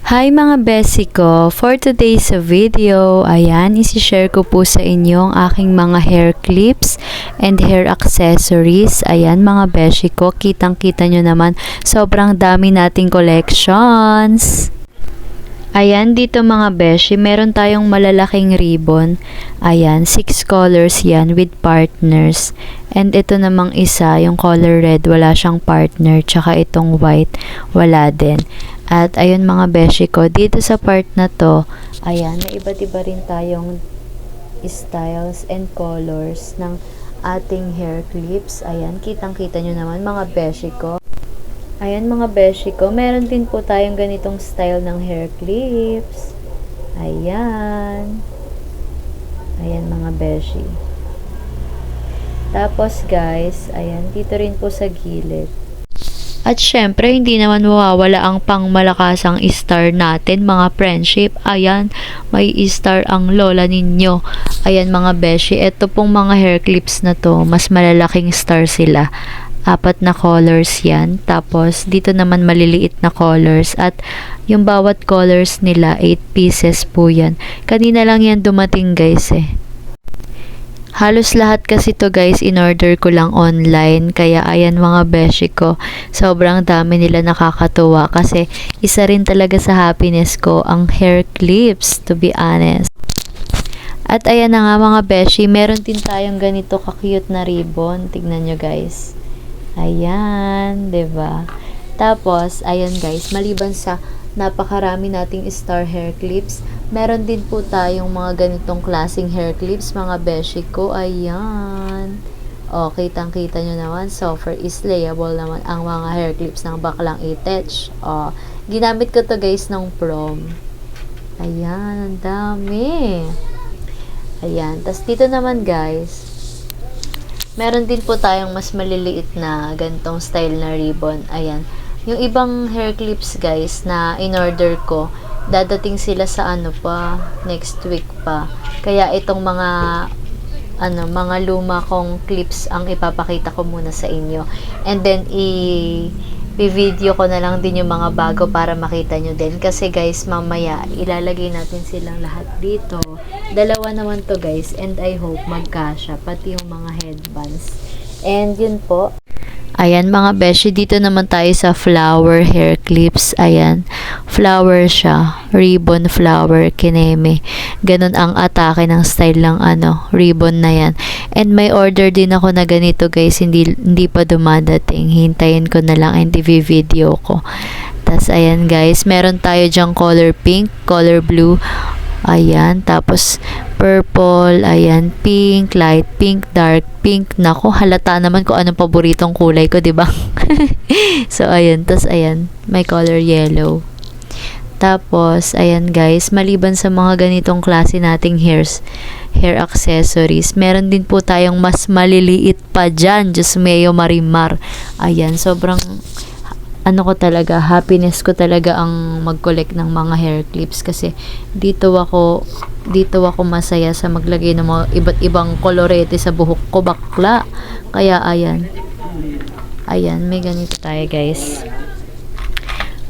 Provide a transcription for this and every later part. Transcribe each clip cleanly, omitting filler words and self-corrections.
Hi mga besi ko, for today's video, ayan, isi-share ko po sa inyo ang aking mga hair clips and hair accessories. Ayan mga beshi ko, kitang-kita nyo naman, sobrang dami nating collections. Ayan, dito mga beshi, meron tayong malalaking ribbon. Ayan, 6 colors yan with partners. And ito namang isa, yung color red, wala siyang partner. Tsaka itong white, wala din. At ayun mga beshi ko, dito sa part na to, ayan, may iba't iba rin tayong styles and colors ng ating hair clips. Ayan, kitang-kita nyo naman mga beshi ko. Ayan mga beshi ko, meron din po tayong ganitong style ng hair clips. Ayan. Ayan mga beshi. Tapos guys, ayan, dito rin po sa gilid. At syempre, hindi naman mawawala ang pangmalakasang star natin, mga friendship. Ayan, may star ang lola ninyo. Ayan mga beshi, ito pong mga hair clips na to, mas malalaking star sila. 4 na colors yan. Tapos, dito naman maliliit na colors. At yung bawat colors nila, 8 pieces po yan. Kanina lang yan dumating guys eh. Halos lahat kasi to guys, in-order ko lang online. Kaya ayan mga beshi ko, sobrang dami nila, nakakatuwa. Kasi isa rin talaga sa happiness ko, ang hair clips, to be honest. At ayan na nga mga beshi, meron din tayong ganito ka-cute na ribbon. Tignan nyo guys. Ayan, 'di ba? Tapos, ayan guys, maliban sa napakarami nating star hair clips, meron din po tayong mga ganitong klaseng hair clips, mga beshi ko. Ayan. O, kitang-kita nyo naman, super is layable naman ang mga hair clips ng baklang itech. O, ginamit ko to guys ng prom. Ayan, ang dami. Ayan, tas dito naman guys, meron din po tayong mas maliliit na ganitong style na ribbon. Ayan. Yung ibang hair clips guys na in-order ko, dadating sila sa next week pa. Kaya itong mga luma kong clips ang ipapakita ko muna sa inyo. And then i-video ko na lang din yung mga bago para makita nyo din. Kasi guys, mamaya ilalagay natin silang lahat dito. Dalawa naman to guys, and I hope magkasya, pati yung mga headbands. And yun po. Ayan mga beshi, dito naman tayo sa flower hair clips. Ayan, flower siya, ribbon flower, kineme. Ganun ang atake ng style ng ribbon na yan. And may order din ako na ganito guys, hindi pa dumadating. Hintayin ko na lang and i-video ko. Tas ayan guys, meron tayo dyang color pink, color blue. Ayan, tapos purple, ayan, pink, light pink, dark pink. Nako, halata naman kung anong paboritong kulay ko, 'di ba? So ayan, tas ayan, may color yellow. Tapos ayan guys, maliban sa mga ganitong klase nating hair accessories, meron din po tayong mas maliliit pa diyan, Diyos mio marimar. Ayan, sobrang ko talaga, happiness ko talaga ang mag-collect ng mga hair clips kasi dito ako masaya sa maglagay ng mga iba't ibang kolorete sa buhok ko, bakla. Kaya ayan, may ganito tayo guys.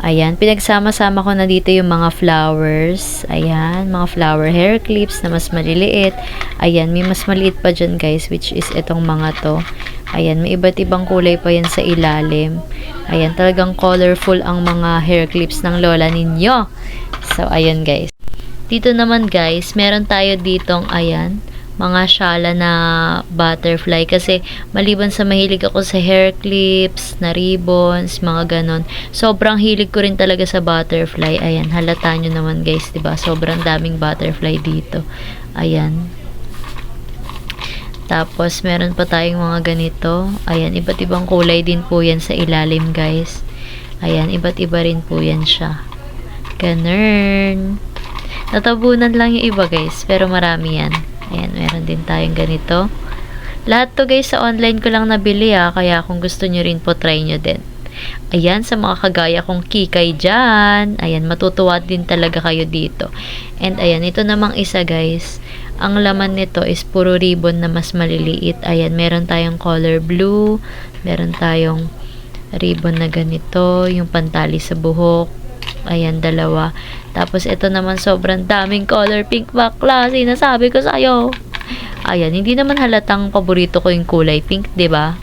Ayan, pinagsama-sama ko na dito yung mga flowers. Ayan, mga flower hair clips na mas maliliit. Ayan, may mas maliit pa dyan guys, which is itong mga to. Ayan, may iba't ibang kulay pa yan sa ilalim. Ayan, talagang colorful ang mga hair clips ng lola ninyo. So, ayan guys. Dito naman guys, meron tayo ditong, ayan, mga syala na butterfly. Kasi, maliban sa mahilig ako sa hair clips, na ribbons, mga ganon, sobrang hilig ko rin talaga sa butterfly. Ayan, halata nyo naman guys, diba? Sobrang daming butterfly dito. Ayan. Tapos, meron pa tayong mga ganito. Ayan, iba't ibang kulay din po yan sa ilalim, guys. Ayan, iba't iba rin po yan siya. Ganun. Natabunan lang yung iba, guys. Pero marami yan. Ayan, meron din tayong ganito. Lahat to, guys, sa online ko lang nabili, Kaya, kung gusto nyo rin po, try nyo din. Ayan, sa mga kagaya kong kikay dyan. Ayan, matutuwa din talaga kayo dito. And, ayan, ito namang isa, guys. Ang laman nito is puro ribbon na mas maliliit. Ayan, meron tayong color blue. Meron tayong ribbon na ganito. Yung pantali sa buhok. Ayan, dalawa. Tapos, ito naman sobrang daming color pink bakla. Sinasabi ko sa'yo. Ayan, hindi naman halatang paborito ko yung kulay pink, 'di ba?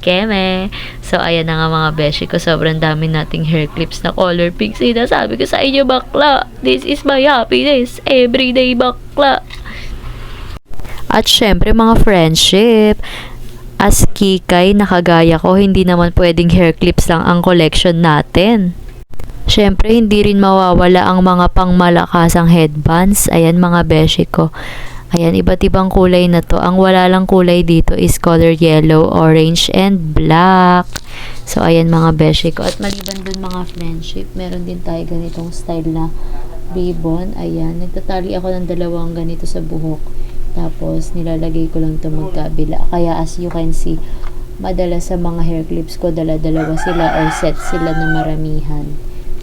Keme. So, ayan na nga mga beshi ko. Sobrang dami nating hair clips na color pink. Sinasabi ko sa inyo, bakla. This is my happiness. Everyday bakla. At syempre, mga friendship. As kikay na kagaya ko, hindi naman pwedeng hair clips lang ang collection natin. Syempre, hindi rin mawawala ang mga pangmalakasang headbands. Ayan mga beshi ko. Ayan, iba't ibang kulay na to. Ang wala lang kulay dito is color yellow, orange, and black. So, ayan mga beshi ko. At maliban dun mga friendship, meron din tayo ganitong style na ribbon. Ayan, nagtatali ako ng dalawang ganito sa buhok. Tapos, nilalagay ko lang ito magkabila. Kaya as you can see, madalas sa mga hair clips ko, dala-dalawa sila or set sila na maramihan.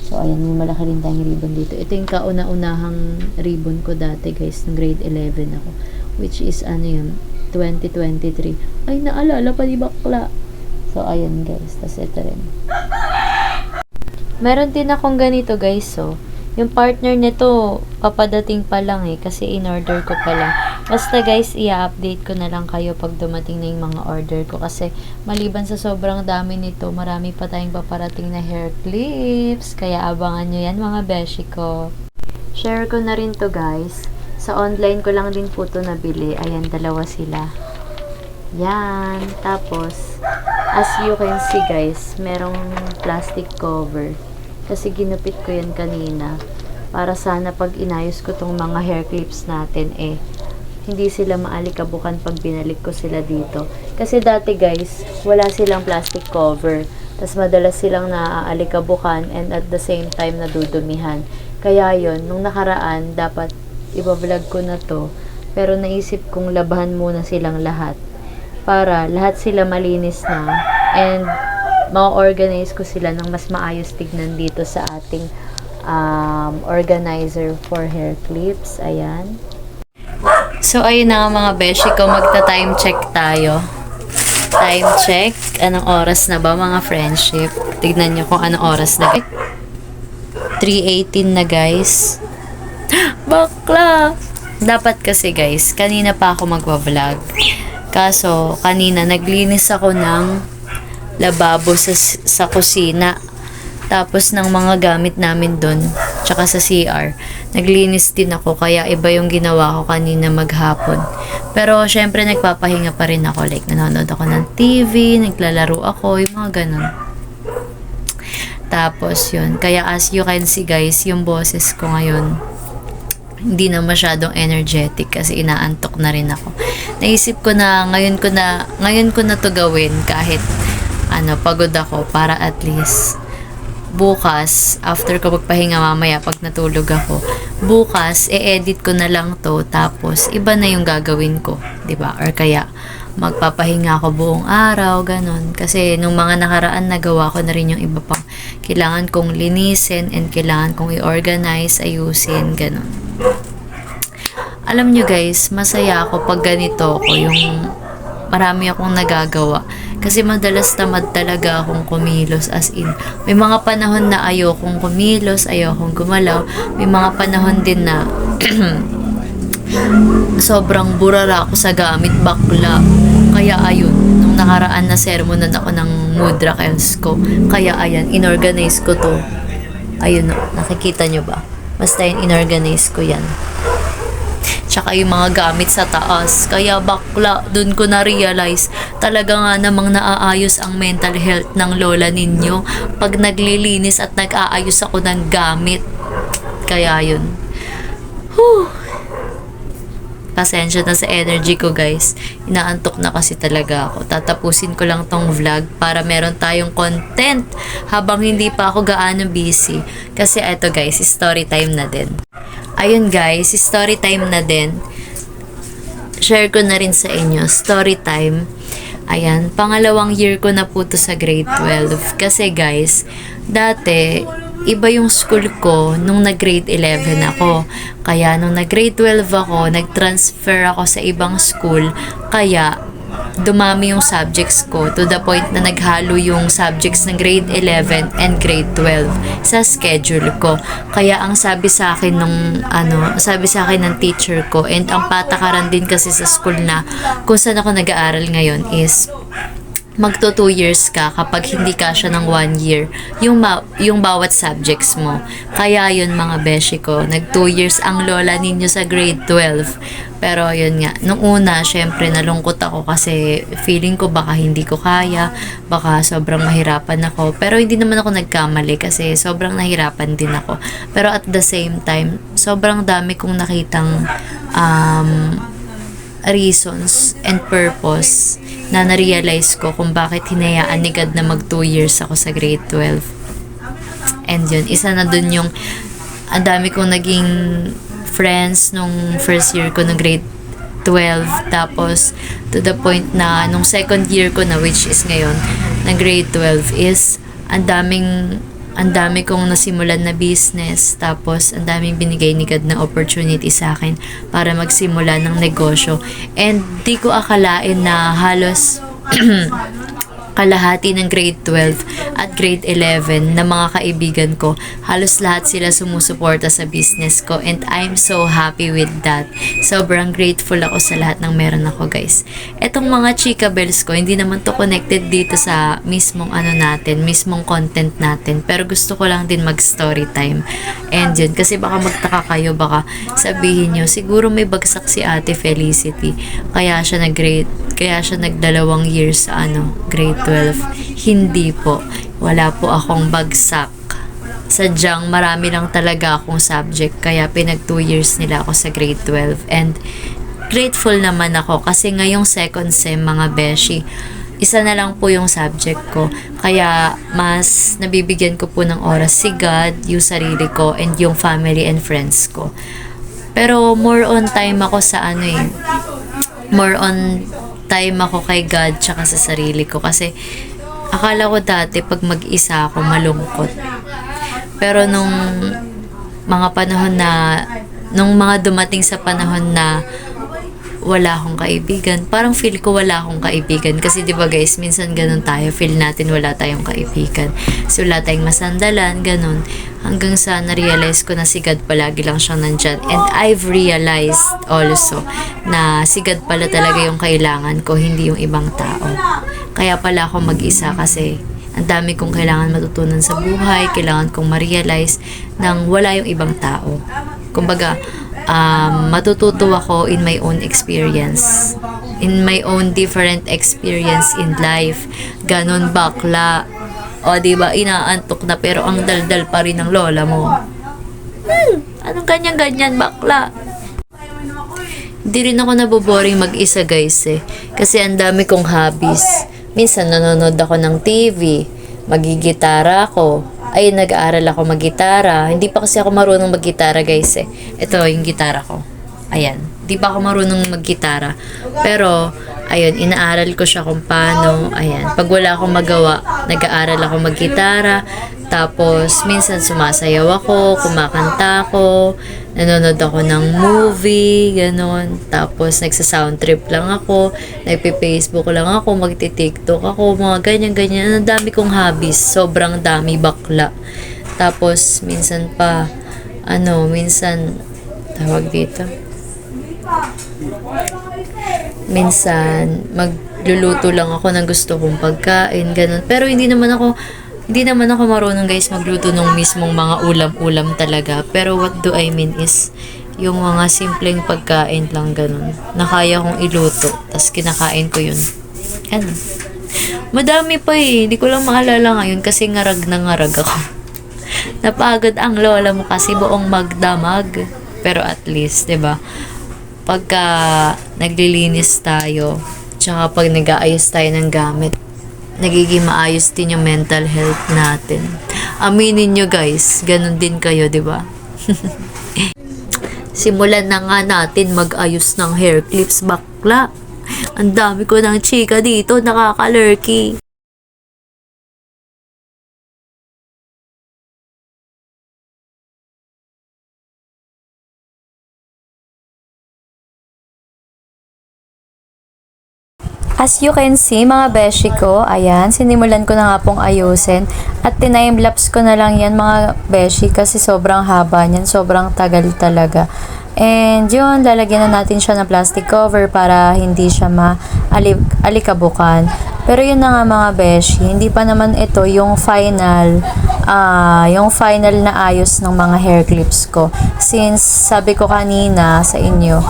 So, ayan, may malaki rin tayong ribbon dito. Ito yung kauna-unahang ribbon ko dati, guys, ng grade 11 ako. Which is, 2023. Ay, naalala pa di bakla. So, ayan, guys. Tapos, ito rin. Meron din akong ganito, guys, so. Yung partner nito, papadating pa lang kasi in-order ko pa lang. Basta guys, i-update ko na lang kayo pag dumating na yung mga order ko. Kasi maliban sa sobrang dami nito, marami pa tayong paparating na hair clips. Kaya abangan nyo yan mga beshi ko. Share ko na rin to guys. Sa online ko lang din po to nabili. Ayan, dalawa sila. Yan. Tapos, as you can see guys, merong plastic cover. Kasi ginupit ko yan kanina para sana pag inayos ko tong mga hair clips natin hindi sila maalikabukan pag binalik ko sila dito. Kasi dati guys, wala silang plastic cover. Tas madalas silang naaalikabukan and at the same time nadudumihan. Kaya yon nung nakaraan, dapat ibablog ko na to. Pero naisip kong labahan muna silang lahat. Para lahat sila malinis na and ma-organize ko sila ng mas maayos tignan dito sa ating organizer for hair clips. Ayan. So, ayun na nga mga beshi ko. Magta-time check tayo. Time check. Anong oras na ba mga friendship? Tignan nyo kung anong oras na. 3:18 na guys. Bakla! Dapat kasi guys, kanina pa ako magwa-vlog. Kaso, kanina naglinis ako ng lababo sa kusina. Tapos ng mga gamit namin doon, tsaka sa CR. Naglinis din ako, kaya iba yung ginawa ko kanina maghapon. Pero syempre nagpapahinga pa rin ako. Like nanonood ako ng TV, naglalaro ako, yung mga ganun. Tapos yun. Kaya as you can see guys, yung boses ko ngayon, hindi na masyadong energetic kasi inaantok na rin ako. Naisip ko na ngayon ko na to gawin kahit pagod ako para at least bukas, after ko magpahinga mamaya pag natulog ako, bukas, e-edit ko na lang to tapos iba na yung gagawin ko, 'di ba? Or kaya magpapahinga ako buong araw, ganun. Kasi nung mga nakaraan nagawa ko na rin yung iba pang kailangan kong linisin and kailangan kong i-organize, ayusin, ganun. Alam nyo guys, masaya ako pag ganito ako, yung marami akong nagagawa. Kasi madalas tamad talaga akong kumilos, as in. May mga panahon na ayokong kumilos, ayokong gumalaw. May mga panahon din na sobrang burara ako sa gamit, bakla. Kaya ayun, nung nakaraan na sermonan ako ng mudra kills ko. Kaya ayan, inorganize ko to. Ayun, nakikita nyo ba? Basta yun, inorganize ko yan. Tsaka yung mga gamit sa taas. Kaya bakla, dun ko na-realize, talaga nga namang naaayos ang mental health ng lola ninyo pag naglilinis at nag-aayos ako ng gamit. Kaya yun. Pasensya na sa energy ko guys. Inaantok na kasi talaga ako. Tatapusin ko lang tong vlog para meron tayong content habang hindi pa ako gaano busy. Kasi eto guys, story time na din. Ayun guys, story time na din. Share ko na rin sa inyo, story time. Ayan, pangalawang year ko na po to sa grade 12. Kasi guys, dati, iba yung school ko nung nag-grade 11 ako. Kaya nung nag-grade 12 ako, nag-transfer ako sa ibang school. Kaya, dumami yung subjects ko to the point na naghalo yung subjects ng grade 11 and grade 12 sa schedule ko. Kaya ang sabi sa akin sabi sa akin ng teacher ko, and ang patakaran din kasi sa school na kung saan ako nag-aaral ngayon is magto 2 years ka kapag hindi ka siya ng 1 year yung bawat subjects mo. Kaya yun mga beshi ko, nag 2 years ang lola ninyo sa grade 12. Pero yun nga, nung una syempre nalungkot ako kasi feeling ko baka hindi ko kaya, baka sobrang mahirapan ako. Pero hindi naman ako nagkamali kasi sobrang nahirapan din ako. Pero at the same time, sobrang dami kong nakitang reasons and purpose na na-realize ko kung bakit hinayaan ni God na mag 2 years ako sa grade 12. And yun, isa na dun yung ang dami kong naging friends nung first year ko ng grade 12. Tapos, to the point na nung second year ko na, which is ngayon, na grade 12 is ang dami kong nasimulan na business, tapos ang daming binigay ni God na opportunity sa akin para magsimula ng negosyo. And di ko akalain na halos kalahati ng grade 12 at grade 11 na mga kaibigan ko, halos lahat sila sumusuporta sa business ko, and I'm so happy with that. Sobrang grateful ako sa lahat ng meron ako, guys. Etong mga chika bells ko, hindi naman to connected dito sa mismong mismong content natin, pero gusto ko lang din mag story time. And yun, kasi baka magtaka kayo, baka sabihin nyo, siguro may bagsak si Ate Felicity, kaya siya nag-2 years sa grade 12. Hindi po. Wala po akong bagsak. Sadyang marami lang talaga akong subject, kaya pinag 2 years nila ako sa grade 12. And grateful naman ako kasi ngayong second sem mga beshi, isa na lang po yung subject ko. Kaya mas nabibigyan ko po ng oras si God, yung sarili ko, and yung family and friends ko. Pero more on time ako sa more on time ako kay God tsaka sa sarili ko, kasi akala ko dati pag mag-isa ako malungkot. Pero nung mga dumating sa panahon na wala akong kaibigan, parang feel ko wala akong kaibigan, kasi 'di ba guys, minsan ganun tayo, feel natin wala tayong kaibigan, so wala tayong masandalan, ganun, hanggang sa na-realize ko na si God palagi lang siyang nandyan. And I've realized also na si God pala talaga yung kailangan ko, hindi yung ibang tao. Kaya pala ako mag-isa, kasi ang dami kong kailangan matutunan sa buhay, kailangan kong ma-realize nang wala yung ibang tao. Kumbaga, matututo ako in my own experience, in my own different experience in life. Ganon bakla. O diba, inaantok na pero ang daldal pa rin ng lola mo. Anong ganyan-ganyan bakla? Hindi rin ako naboboring mag-isa guys kasi ang dami kong hobbies. Minsan nanonood ako ng TV, magigitara ako. Ay, nag-aaral ako mag-gitara. Hindi pa kasi ako marunong mag-gitara guys Ito yung gitara ko. Ayan. Hindi pa ako marunong mag-gitara. Pero, ayun, inaaral ko siya kung paano. Ayan. Pag wala akong magawa, nag-aaral ako mag-gitara. Tapos, minsan sumasayaw ako, kumakanta ako, nanonood ako ng movie, ganon. Tapos, nagsa-sound trip lang ako, nagpe-Facebook lang ako, magti-TikTok ako, mga ganyan-ganyan. Ang dami kong hobbies, sobrang dami bakla. Tapos, minsan pa, tawag dito, minsan, magluluto lang ako ng gusto kong pagkain, ganon. Pero hindi naman ako marunong guys magluto ng mismong mga ulam-ulam talaga. Pero what do I mean is, yung mga simpleng pagkain lang ganun, na kaya kong iluto, tas kinakain ko yun. Ano? Madami pa hindi ko lang maalala ngayon kasi ngarag na ngarag ako. Napagod ang lola mo kasi buong magdamag. Pero at least, 'di ba? Pagka naglilinis tayo, tsaka pag nag-aayos tayo ng gamit, nagiging maayos din yung mental health natin. Aminin nyo guys, ganun din kayo, di ba? Simulan na nga natin mag-ayos ng hair clips bakla. Ang dami ko ng chika dito, nakaka-lurky. As you can see mga beshi ko, ayan, sinimulan ko na nga pong ayusin at time-lapse ko na lang yan mga beshi kasi sobrang haba niyan, sobrang tagal talaga. And yun, lalagyan na natin siya ng plastic cover para hindi siya alikabukan. Pero yun na nga mga beshi, hindi pa naman ito yung final na ayos ng mga hair clips ko. Since sabi ko kanina sa inyo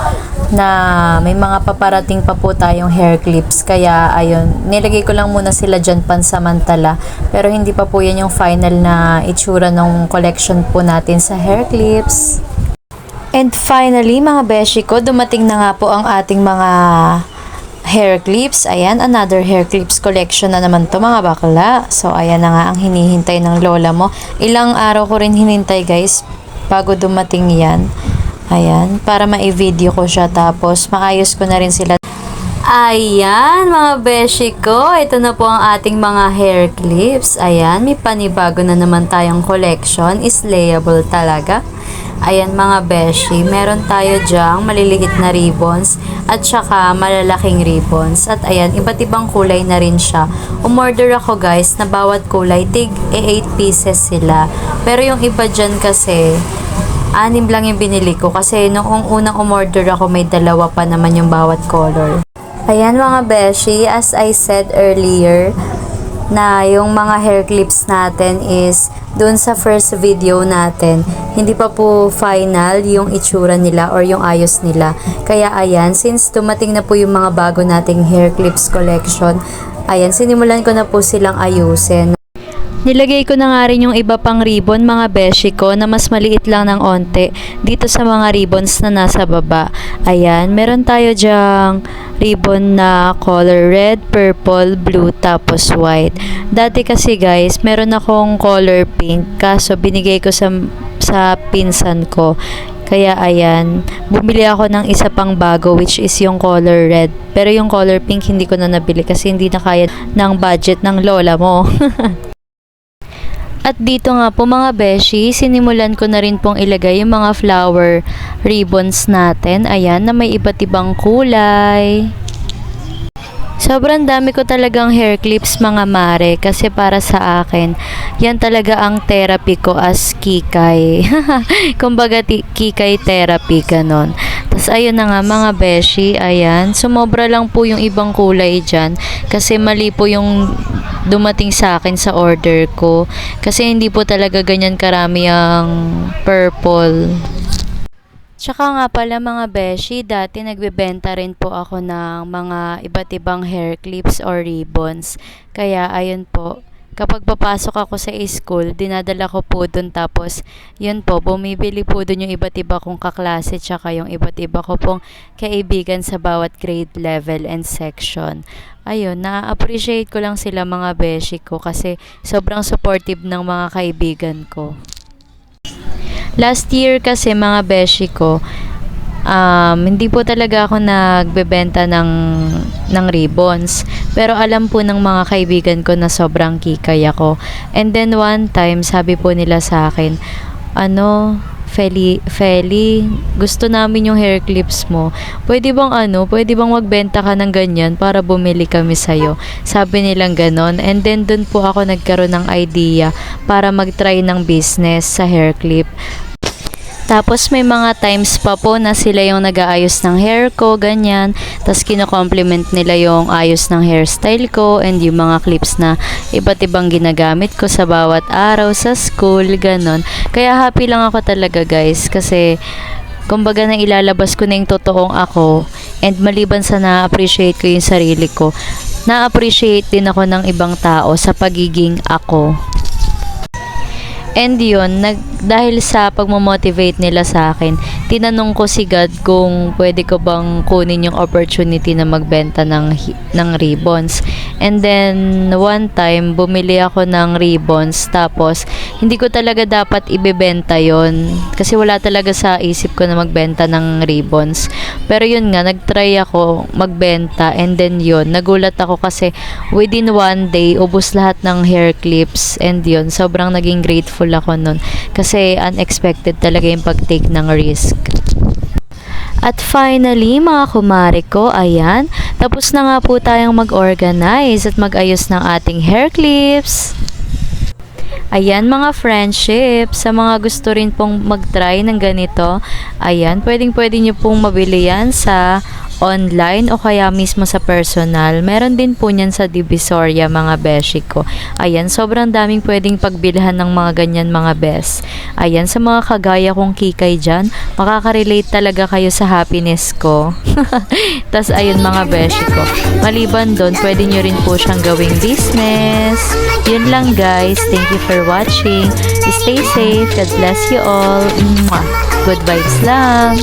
na may mga paparating pa po tayong hair clips, kaya ayun, nilagay ko lang muna sila dyan pansamantala. Pero hindi pa po yan yung final na itsura ng collection po natin sa hair clips. And finally, mga beshi ko, dumating na nga po ang ating mga hair clips. Ayan, another hair clips collection na naman to mga bakla. So, ayan na nga ang hinihintay ng lola mo. Ilang araw ko rin hinintay guys bago dumating yan. Ayan, para ma-video ko siya tapos maayos ko na rin sila. Ayan, mga beshi ko, ito na po ang ating mga hair clips. Ayan, may panibago na naman tayong collection. Is layable talaga. Ayan mga beshi, meron tayo dyang maliliit na ribbons at saka malalaking ribbons. At ayan, iba't ibang kulay na rin siya. Umorder ako guys na bawat kulay tig 8 pieces sila. Pero yung iba dyan kasi 6 lang yung binili ko kasi noong unang umorder ako may 2 pa naman yung bawat color. Ayan mga beshi, as I said earlier, na yung mga hair clips natin is dun sa first video natin, hindi pa po final yung itsura nila or yung ayos nila. Kaya ayan, since dumating na po yung mga bago nating hair clips collection, ayan, sinimulan ko na po silang ayusin. Nilagay ko na nga rin yung iba pang ribbon mga beshi ko na mas maliit lang ng onte dito sa mga ribbons na nasa baba. Ayan, meron tayo dyang ribbon na color red, purple, blue, tapos white. Dati kasi guys, meron akong color pink kaso binigay ko sa pinsan ko. Kaya ayan, bumili ako ng isa pang bago which is yung color red. Pero yung color pink hindi ko na nabili kasi hindi na kaya ng budget ng lola mo. At dito nga po mga beshi, sinimulan ko na rin pong ilagay yung mga flower ribbons natin. Ayan, na may iba't ibang kulay. Sobrang dami ko talagang hair clips mga mare kasi para sa akin, yan talaga ang therapy ko as kikay. Kumbaga kikay therapy ganon. Tapos ayun na nga mga beshi, ayan, sumobra lang po yung ibang kulay dyan kasi mali po yung dumating sa akin sa order ko kasi hindi po talaga ganyan karami ang purple. Tsaka nga pala mga beshi, dati nagbebenta rin po ako ng mga iba't ibang hair clips or ribbons. Kaya ayun po, kapag papasok ako sa school, dinadala ko po dun tapos yun po, bumibili po dun yung iba't iba kong kaklase tsaka yung iba't iba ko pong kaibigan sa bawat grade level and section. Ayun, na-appreciate ko lang sila mga beshi ko kasi sobrang supportive ng mga kaibigan ko. Last year kasi mga beshi ko, hindi po talaga ako nagbebenta ng ribbons. Pero alam po ng mga kaibigan ko na sobrang kikay ako. And then one time, sabi po nila sa akin, Feli, gusto namin yung hair clips mo. Pwede bang magbenta ka ng ganyan para bumili kami sa'yo? Sabi nilang ganon. And then dun po ako nagkaroon ng idea para mag-try ng business sa hair clip. Tapos may mga times pa po na sila yung nag-aayos ng hair ko, ganyan. Tapos kino-compliment nila yung ayos ng hairstyle ko and yung mga clips na iba't ibang ginagamit ko sa bawat araw sa school, ganon. Kaya happy lang ako talaga guys kasi kumbaga na ilalabas ko na yung totoong ako and maliban sa na-appreciate ko yung sarili ko, na-appreciate din ako ng ibang tao sa pagiging ako. And yun, dahil sa pagmamotivate nila sa akin, tinanong ko si God kung pwede ko bang kunin yung opportunity na magbenta ng ribbons. And then, one time, bumili ako ng ribbons. Tapos, hindi ko talaga dapat ibebenta yon kasi wala talaga sa isip ko na magbenta ng ribbons. Pero yun nga, nagtry ako magbenta. And then yun, nagulat ako kasi within one day, ubos lahat ng hair clips. And yun, sobrang naging grateful ako nun kasi unexpected talaga yung pag-take ng risk. At finally, mga kumare ko, ayan, Tapos na nga po tayong mag-organize at mag-ayos ng ating hair clips. Ayan mga friendship, sa mga gusto rin pong mag-try ng ganito, ayan, pwedeng-pwede nyo pong mabili yan sa online o kaya mismo sa personal. Meron din po niyan sa Divisoria mga beshi ko. Ayan, sobrang daming pwedeng pagbilhan ng mga ganyan mga bes. Ayan, sa mga kagaya kong kikay dyan, makaka-relate talaga kayo sa happiness ko. Tas ayun mga beshi ko. Maliban doon, pwede nyo rin po siyang gawing business. Yun lang guys. Thank you for watching. Stay safe. God bless you all. Mwah. Good vibes lang.